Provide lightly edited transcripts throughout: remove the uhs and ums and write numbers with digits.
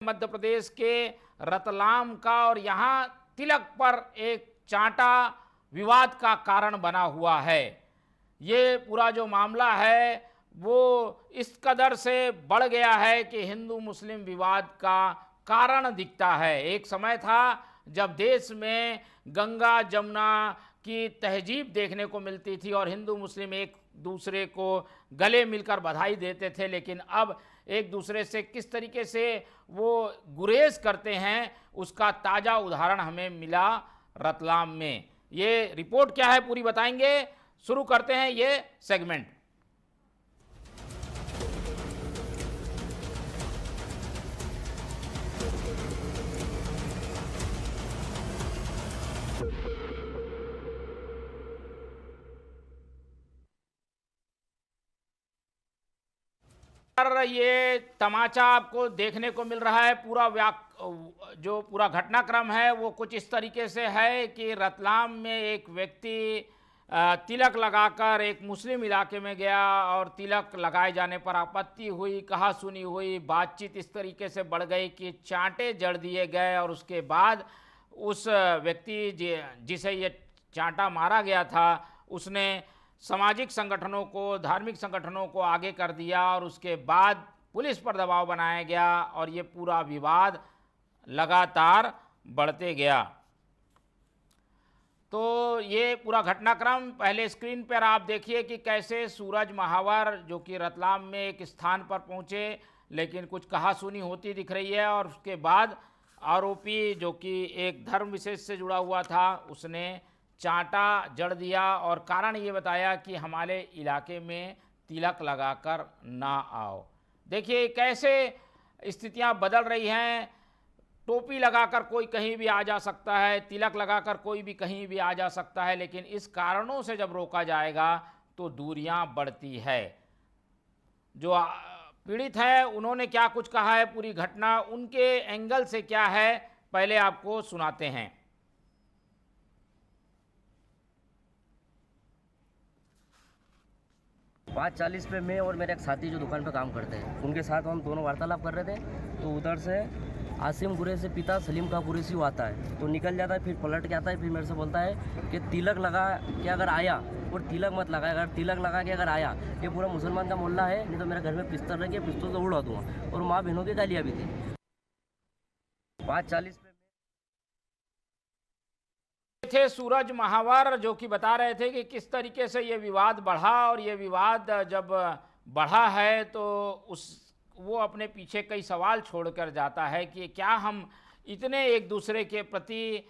मध्य प्रदेश के रतलाम का, और यहाँ तिलक पर एक चांटा विवाद का कारण बना हुआ है। ये पूरा जो मामला है वो इस कदर से बढ़ गया है कि हिंदू मुस्लिम विवाद का कारण दिखता है। एक समय था जब देश में गंगा जमुना की तहजीब देखने को मिलती थी और हिंदू मुस्लिम एक दूसरे को गले मिलकर बधाई देते थे, लेकिन अब एक दूसरे से किस तरीके से वो गुरेज करते हैं उसका ताज़ा उदाहरण हमें मिला रतलाम में। ये रिपोर्ट क्या है पूरी बताएंगे। शुरू करते हैं ये सेगमेंट। ये तमाचा आपको देखने को मिल रहा है। जो पूरा घटनाक्रम है वो कुछ इस तरीके से है कि रतलाम में एक व्यक्ति तिलक लगाकर एक मुस्लिम इलाके में गया और तिलक लगाए जाने पर आपत्ति हुई, कहा सुनी हुई, बातचीत इस तरीके से बढ़ गई कि चांटे जड़ दिए गए और उसके बाद उस व्यक्ति जिसे ये चांटा मारा गया था उसने सामाजिक संगठनों को, धार्मिक संगठनों को आगे कर दिया और उसके बाद पुलिस पर दबाव बनाया गया और ये पूरा विवाद लगातार बढ़ते गया। तो ये पूरा घटनाक्रम पहले स्क्रीन पर आप देखिए कि कैसे सूरज महावर जो कि रतलाम में एक स्थान पर पहुंचे, लेकिन कुछ कहासुनी होती दिख रही है और उसके बाद आरोपी जो कि एक धर्म विशेष से जुड़ा हुआ था उसने चांटा जड़ दिया और कारण ये बताया कि हमारे इलाके में तिलक लगाकर ना आओ। देखिए कैसे स्थितियां बदल रही हैं। टोपी लगाकर कोई कहीं भी आ जा सकता है, तिलक लगाकर कोई भी कहीं भी आ जा सकता है, लेकिन इस कारणों से जब रोका जाएगा तो दूरियां बढ़ती है। जो पीड़ित है उन्होंने क्या कुछ कहा है, पूरी घटना उनके एंगल से क्या है, पहले आपको सुनाते हैं। 5:40 पे मैं और मेरे एक साथी जो दुकान पे काम करते हैं उनके साथ हम दोनों वार्तालाप कर रहे थे, तो उधर से आसिम कुरैशी पिता सलीम का कुरैशी आता है तो निकल जाता है, फिर पलट के आता है, फिर मेरे से बोलता है कि तिलक लगा के अगर आया और तिलक मत लगा, अगर तिलक लगा के अगर आया ये पूरा मुसलमान का मोहल्ला है, नहीं तो मेरे घर में पिस्तौल रखी है, पिस्तौल से उड़ा दूँगा। और माँ बहनों की गालियाँ भी थी। 5:40 पे थे सूरज महावर जो कि बता रहे थे कि किस तरीके से ये विवाद बढ़ा, और ये विवाद जब बढ़ा है तो वो अपने पीछे कई सवाल छोड़कर जाता है कि क्या हम इतने एक दूसरे के प्रति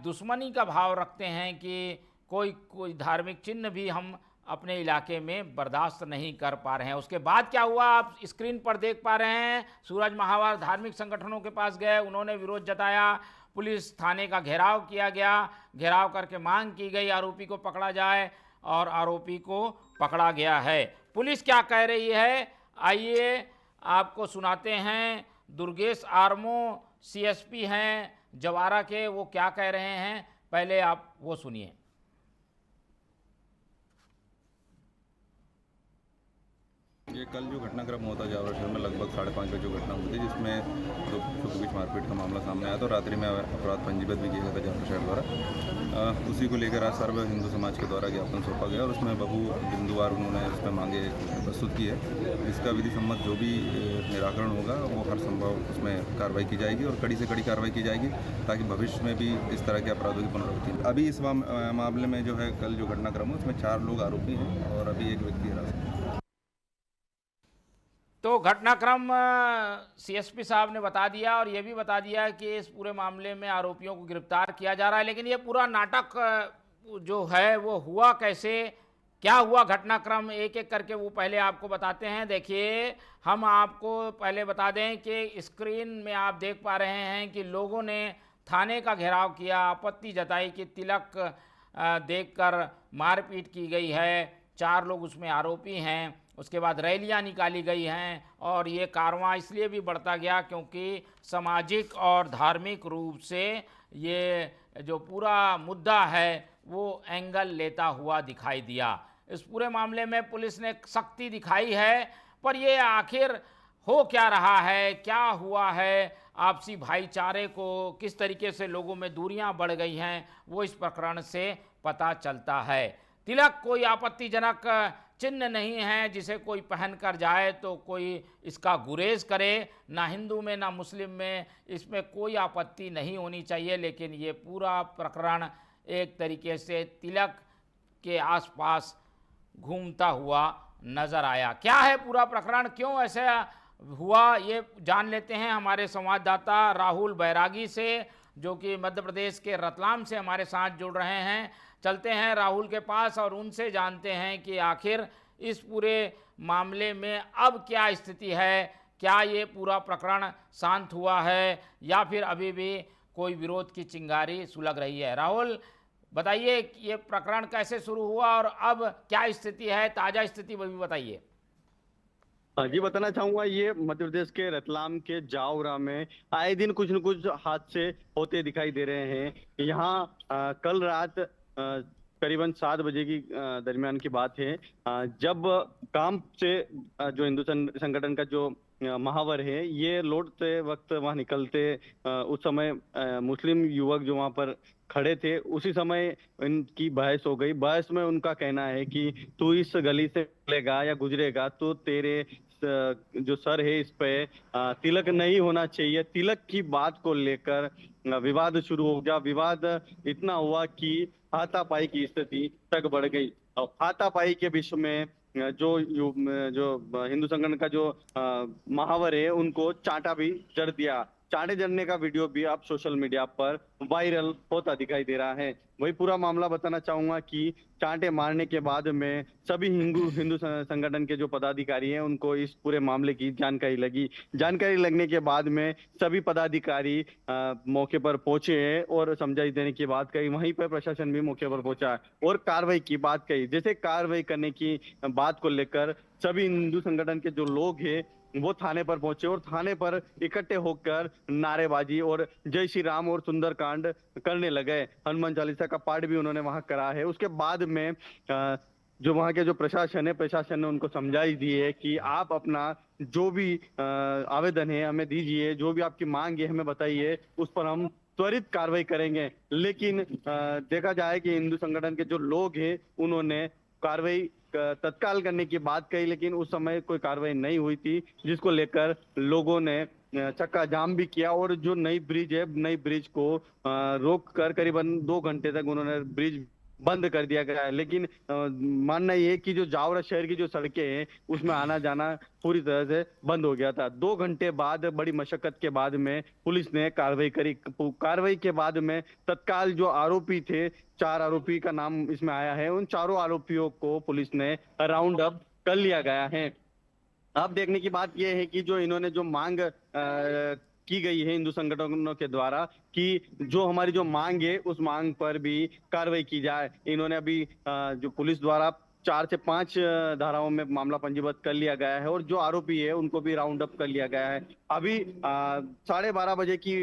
दुश्मनी का भाव रखते हैं कि कोई धार्मिक चिन्ह भी हम अपने इलाके में बर्दाश्त नहीं कर पा रहे हैं। उसके बाद क्या हुआ आप स्क्रीन पर देख पा रहे हैं। सूरज महावर धार्मिक संगठनों के पास गए, उन्होंने विरोध जताया, पुलिस थाने का घेराव किया गया, घेराव करके मांग की गई आरोपी को पकड़ा जाए और आरोपी को पकड़ा गया है। पुलिस क्या कह रही है आइए आपको सुनाते हैं। दुर्गेश आर्मो सीएसपी हैं जवारा के, वो क्या कह रहे हैं पहले आप वो सुनिए। ये कल जो घटनाक्रम हुआ था जावरा शहर में लगभग 5:30 बजे जो घटना हुई थी जिसमें दो के बीच मारपीट का मामला सामने आया था। रात्रि में अपराध पंजीबद्ध भी किया गया था जावरा शहर द्वारा। उसी को लेकर आज सर्व हिंदू समाज के द्वारा ज्ञापन सौंपा गया और उसमें बहु बिंदुवार उन्होंने उसमें मांगे प्रस्तुत की है। इसका विधि सम्मत जो भी निराकरण होगा वो हर संभव उसमें कार्रवाई की जाएगी और कड़ी से कड़ी कार्रवाई की जाएगी ताकि भविष्य में भी इस तरह के अपराधों की पुनरावृत्ति। अभी इस मामले में जो है कल जो घटनाक्रम है उसमें 4 लोग आरोपी हैं और अभी एक व्यक्ति हिरासत में। तो घटनाक्रम सीएसपी साहब ने बता दिया और ये भी बता दिया कि इस पूरे मामले में आरोपियों को गिरफ्तार किया जा रहा है। लेकिन ये पूरा नाटक जो है वो हुआ कैसे, क्या हुआ घटनाक्रम, एक एक करके वो पहले आपको बताते हैं। देखिए हम आपको पहले बता दें कि स्क्रीन में आप देख पा रहे हैं कि लोगों ने थाने का घेराव किया, आपत्ति जताई कि तिलक देखकर मारपीट की गई है, 4 लोग उसमें आरोपी हैं। उसके बाद रैलियां निकाली गई हैं और ये कारवां इसलिए भी बढ़ता गया क्योंकि सामाजिक और धार्मिक रूप से ये जो पूरा मुद्दा है वो एंगल लेता हुआ दिखाई दिया। इस पूरे मामले में पुलिस ने सख्ती दिखाई है, पर ये आखिर हो क्या रहा है, क्या हुआ है, आपसी भाईचारे को, किस तरीके से लोगों में दूरियां बढ़ गई हैं, वो इस प्रकरण से पता चलता है। तिलक कोई आपत्तिजनक चिन्ह नहीं है जिसे कोई पहन कर जाए तो कोई इसका गुरेज करे, ना हिंदू में ना मुस्लिम में इसमें कोई आपत्ति नहीं होनी चाहिए। लेकिन ये पूरा प्रकरण एक तरीके से तिलक के आसपास घूमता हुआ नजर आया। क्या है पूरा प्रकरण, क्यों ऐसा हुआ, ये जान लेते हैं हमारे संवाददाता राहुल बैरागी से, जो कि मध्य प्रदेश के रतलाम से हमारे साथ जुड़ रहे हैं। चलते हैं राहुल के पास और उनसे जानते हैं कि आखिर इस पूरे मामले में अब क्या स्थिति है, क्या ये पूरा प्रकरण शांत हुआ है या फिर अभी भी कोई विरोध की चिंगारी सुलग रही है। राहुल, बताइए ये प्रकरण कैसे शुरू हुआ और अब क्या स्थिति है, ताज़ा स्थिति वो भी बताइए। हाँ जी, बताना चाहूंगा ये मध्य प्रदेश के रतलाम के जावरा में आए दिन कुछ न कुछ हादसे होते दिखाई दे रहे हैं। यहाँ कल रात करीबन 7 बजे की दरमियान की बात है, जब काम से जो हिंदू संगठन का जो महावर है ये लौटते वक्त वहां निकलते, उस समय मुस्लिम युवक जो वहां पर खड़े थे उसी समय इनकी बहस हो गई। बहस में उनका कहना है कि तू इस गली से निकलेगा या गुजरेगा तो तेरे जो सर है इस पे तिलक नहीं होना चाहिए। तिलक की बात को लेकर विवाद शुरू हो गया। विवाद इतना हुआ कि हाथापाई की स्थिति तक बढ़ गई। और हाथापाई के विषय में जो हिंदू संगठन का जो महावर है उनको चांटा भी जड़ दिया। चांटे जड़ने का वीडियो भी अब सोशल मीडिया पर वायरल होता दिखाई दे रहा है। वही पूरा मामला बताना चाहूंगा कि चांटे मारने के बाद में सभी हिंदू संगठन के जो पदाधिकारी हैं उनको इस पूरे मामले की जानकारी लगी। जानकारी लगने के बाद में सभी पदाधिकारी मौके पर पहुंचे हैं और समझाई देने की बात कही। वहीं पर प्रशासन भी मौके पर पहुंचा है और कार्रवाई की बात कही। जैसे कार्रवाई करने की बात को लेकर सभी हिंदू संगठन के जो लोग हैं वो थाने पर पहुंचे और थाने पर इकट्ठे होकर नारेबाजी और जय श्री राम और सुंदरकांड करने लगे। हनुमान चालीसा का पाठ भी उन्होंने वहां करा है। उसके बाद में जो वहां के जो प्रशासन है, प्रशासन ने उनको समझाई दी है कि आप अपना जो भी आवेदन है हमें दीजिए, जो भी आपकी मांग है हमें बताइए, उस पर हम त्वरित कार्रवाई करेंगे। लेकिन देखा जाए कि हिंदू संगठन के जो लोग हैं उन्होंने कार्रवाई तत्काल करने की बात कही, लेकिन उस समय कोई कार्रवाई नहीं हुई थी, जिसको लेकर लोगों ने चक्का जाम भी किया और जो नई ब्रिज है, नई ब्रिज को रोक कर करीबन 2 घंटे तक उन्होंने ब्रिज बंद कर दिया गया है। लेकिन मानना ये है कि जो जावरा शहर की जो सड़कें हैं उसमें आना जाना पूरी तरह से बंद हो गया था। 2 घंटे बाद बड़ी मशक्कत के बाद में पुलिस ने कार्रवाई करी। कार्रवाई के बाद में तत्काल जो आरोपी थे, 4 आरोपी का नाम इसमें आया है, उन चारों आरोपियों को पुलिस ने राउंड अप कर लिया गया है। अब देखने की बात यह है कि जो इन्होंने जो मांग की गई है हिंदू संगठनों के द्वारा कि जो हमारी जो मांग है उस मांग पर भी कार्रवाई की जाए। इन्होंने अभी जो पुलिस द्वारा 4 से 5 धाराओं में मामला पंजीबद्ध कर लिया गया है और जो आरोपी है उनको भी राउंड अप कर लिया गया है। अभी 12:30 बजे की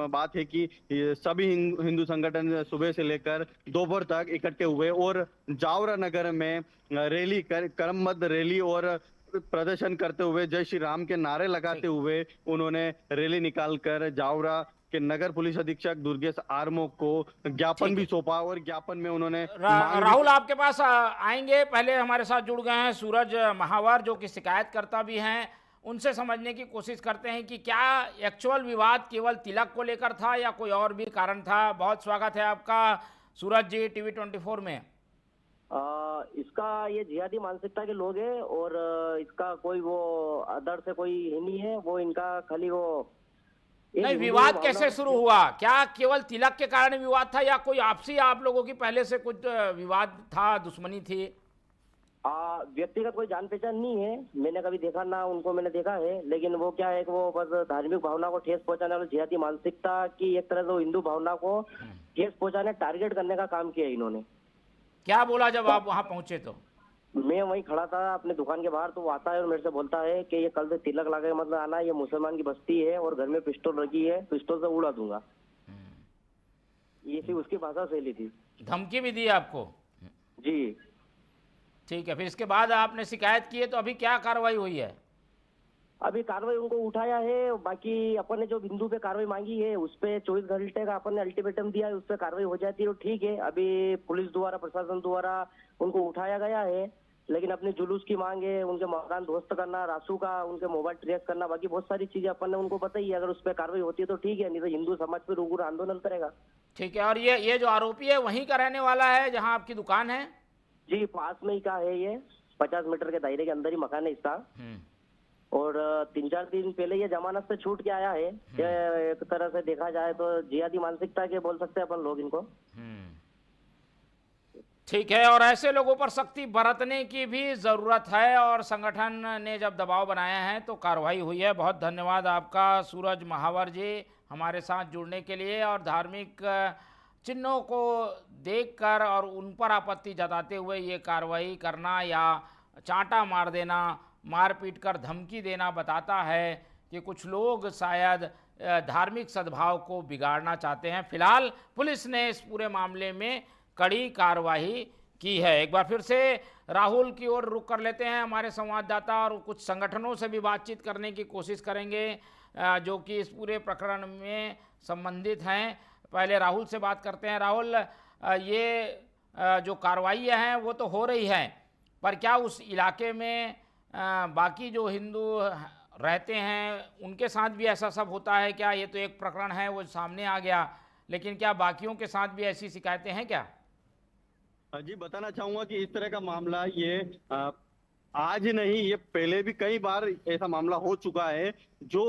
बात है कि सभी हिंदू संगठन सुबह से लेकर दोपहर तक इकट्ठे हुए और जावरा नगर में रैली क्रमबद्ध रैली और प्रदर्शन करते हुए जय श्री राम के नारे लगाते हुए उन्होंने रैली निकालकर जावरा के नगर पुलिस अधीक्षक दुर्गेश आर्मो को ज्ञापन भी सौंपा और ज्ञापन में उन्होंने राहुल आपके पास आएंगे। पहले हमारे साथ जुड़ गए हैं सूरज महावर जो कि शिकायतकर्ता भी हैं, उनसे समझने की कोशिश करते हैं कि क्या एक्चुअल विवाद केवल तिलक को लेकर था या कोई और भी कारण था। बहुत स्वागत है आपका सूरज जी टीवी 24 में। इसका ये जिहादी मानसिकता के लोग हैं और इसका कोई वो अदर से कोई ही नहीं है। वो इनका खाली वो नहीं, विवाद कैसे शुरू हुआ? क्या केवल तिलक के कारण विवाद था या कोई आपसी आप लोगों की पहले से कुछ विवाद था, दुश्मनी थी? व्यक्तिगत कोई जान पहचान नहीं है, मैंने कभी देखा ना उनको मैंने देखा है। लेकिन वो क्या है कि वो बस धार्मिक भावना को ठेस पहुंचाने वाली जिहादी मानसिकता की एक तरह से हिंदू भावना को ठेस पहुंचाने, टारगेट करने का काम किया इन्होंने। क्या बोला जब आप वहां पहुंचे? तो मैं वहीं खड़ा था अपने दुकान के बाहर, तो वो आता है और मेरे से बोलता है कि ये कल से तिलक लगा के मतलब आना, ये मुसलमान की बस्ती है और घर में पिस्टल रखी है, पिस्टल से उड़ा दूंगा। ये सिर्फ उसकी भाषा शैली थी। धमकी भी दी आपको? जी ठीक है, फिर इसके बाद आपने शिकायत की है, तो अभी क्या कार्रवाई हुई है? अभी कार्रवाई उनको उठाया है। बाकी अपन ने जो बिंदु पे कार्रवाई मांगी है उस पे 24 घंटे का अपन ने अल्टीमेटम दिया है, उस पे कार्रवाई हो जाती है तो ठीक है। अभी पुलिस द्वारा, प्रशासन द्वारा उनको उठाया गया है, लेकिन अपने जुलूस की मांग है, उनके मकान ध्वस्त करना, रासू का उनके मोबाइल ट्रेस करना, बाकी बहुत सारी चीजें अपन ने उनको बताई है। अगर उस पर कार्रवाई होती है तो ठीक है, नहीं तो हिंदू समाज पे उग्र आंदोलन करेगा। ठीक है। और ये जो आरोपी है वहीं का रहने वाला है जहां आपकी दुकान है? जी, पास में ही का है ये, 50 मीटर के दायरे के अंदर ही मकान है इसका। और 3-4 दिन पहले ये जमानत से छूट के आया है। ये एक तरह से देखा जाए तो जिहादी मानसिकता के बोल सकते हैं अपन लोग इनको। ठीक है। और ऐसे लोगों पर सख्ती बरतने की भी ज़रूरत है और संगठन ने जब दबाव बनाया है तो कार्रवाई हुई है। बहुत धन्यवाद आपका सूरज महावर जी हमारे साथ जुड़ने के लिए और धार्मिक चिन्हों को देखकर और उन पर आपत्ति जताते हुए ये कार्रवाई करना या चांटा मार देना, मारपीट कर धमकी देना बताता है कि कुछ लोग शायद धार्मिक सद्भाव को बिगाड़ना चाहते हैं। फिलहाल पुलिस ने इस पूरे मामले में कड़ी कार्रवाई की है। एक बार फिर से राहुल की ओर रुख कर लेते हैं हमारे संवाददाता और कुछ संगठनों से भी बातचीत करने की कोशिश करेंगे जो कि इस पूरे प्रकरण में संबंधित हैं। पहले राहुल से बात करते हैं। राहुल, ये जो कार्रवाइयाँ हैं वो तो हो रही हैं, पर क्या उस इलाके में बाकी जो हिंदू रहते हैं उनके साथ भी ऐसा सब होता है क्या? ये तो एक प्रकरण है वो सामने आ गया, लेकिन क्या बाकियों के साथ भी ऐसी शिकायतें हैं क्या? जी, बताना चाहूंगा कि इस तरह का मामला ये आज नहीं, ये पहले भी कई बार ऐसा मामला हो चुका है। जो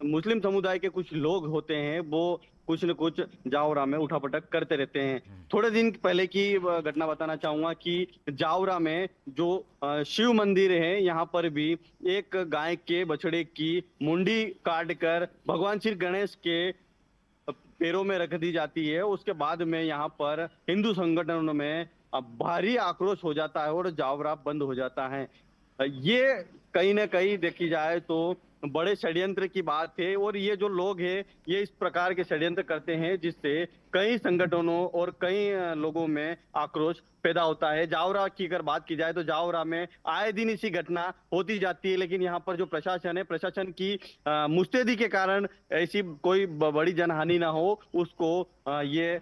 मुस्लिम समुदाय के कुछ लोग होते हैं वो कुछ न कुछ जावरा में उठापटक करते रहते हैं। थोड़े दिन पहले की घटना बताना चाहूंगा कि जावरा में जो शिव मंदिर है, यहाँ पर भी एक गाय के बछड़े की मुंडी काट कर भगवान श्री गणेश के पैरों में रख दी जाती है। उसके बाद में यहाँ पर हिंदू संगठनों में भारी आक्रोश हो जाता है और जावरा बंद हो जाता है। ये कहीं ना कहीं देखी जाए तो बड़े षड्यंत्र की बात है और ये जो लोग हैं ये इस प्रकार के षड्यंत्र करते हैं जिससे कई संगठनों और कई लोगों में आक्रोश पैदा होता है। जावरा की अगर बात की जाए तो जावरा में आए दिन इसी घटना होती जाती है, लेकिन यहाँ पर जो प्रशासन है, प्रशासन की मुस्तैदी के कारण ऐसी कोई बड़ी जनहानि ना हो उसको ये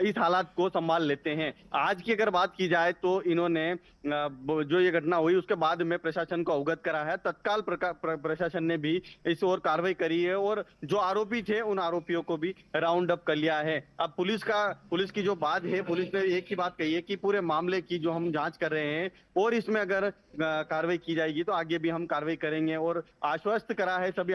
इस हालात को संभाल लेते हैं। आज की अगर बात की जाए तो इन्होंने जो ये घटना हुई उसके बाद में प्रशासन को अवगत करा है। तत्काल प्रशासन ने भी इस ओर कार्रवाई करी है और जो आरोपी थे उन आरोपियों को भी राउंड अप कर लिया है। अब पुलिस की जो बात है, पुलिस ने एक ही बात कही है कि पूरे मामले की जो हम जांच कर रहे हैं और इसमें अगर कार्रवाई की जाएगी तो आगे भी हम कार्रवाई करेंगे और आश्वस्त करा है सभी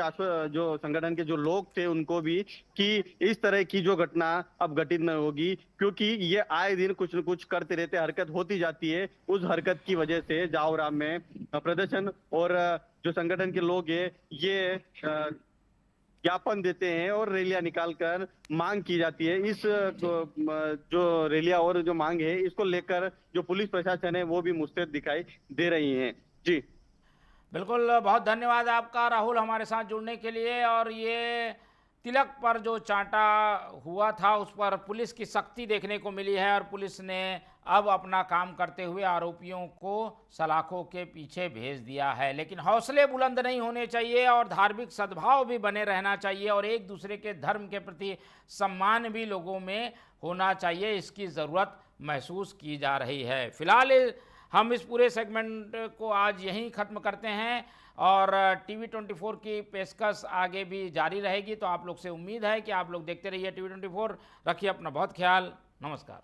जो संगठन के जो लोग थे उनको भी कि इस तरह की जो घटना अब घटित न होगी, क्योंकि ये आए दिन कुछ न कुछ करते रहते, हरकत होती जाती है। उस हरकत की वजह से जावरा में प्रदर्शन और जो संगठन के लोग हैं ये ज्ञापन देते हैं और रैलियां निकालकर मांग की जाती है। इस जो रैलियां और जो मांग है इसको लेकर जो पुलिस प्रशासन है वो भी मुस्तैद दिखाई दे रही है। जी बिल्कुल, बहुत धन्यवाद आपका राहुल हमारे साथ जुड़ने के लिए। और ये तिलक पर जो चांटा हुआ था उस पर पुलिस की सख्ती देखने को मिली है और पुलिस ने अब अपना काम करते हुए आरोपियों को सलाखों के पीछे भेज दिया है। लेकिन हौसले बुलंद नहीं होने चाहिए और धार्मिक सद्भाव भी बने रहना चाहिए और एक दूसरे के धर्म के प्रति सम्मान भी लोगों में होना चाहिए। इसकी ज़रूरत महसूस की जा रही है। फिलहाल हम इस पूरे सेगमेंट को आज यहीं ख़त्म करते हैं और TV24 की पेशकश आगे भी जारी रहेगी। तो आप लोग से उम्मीद है कि आप लोग देखते रहिए TV24। रखिए अपना बहुत ख्याल। नमस्कार।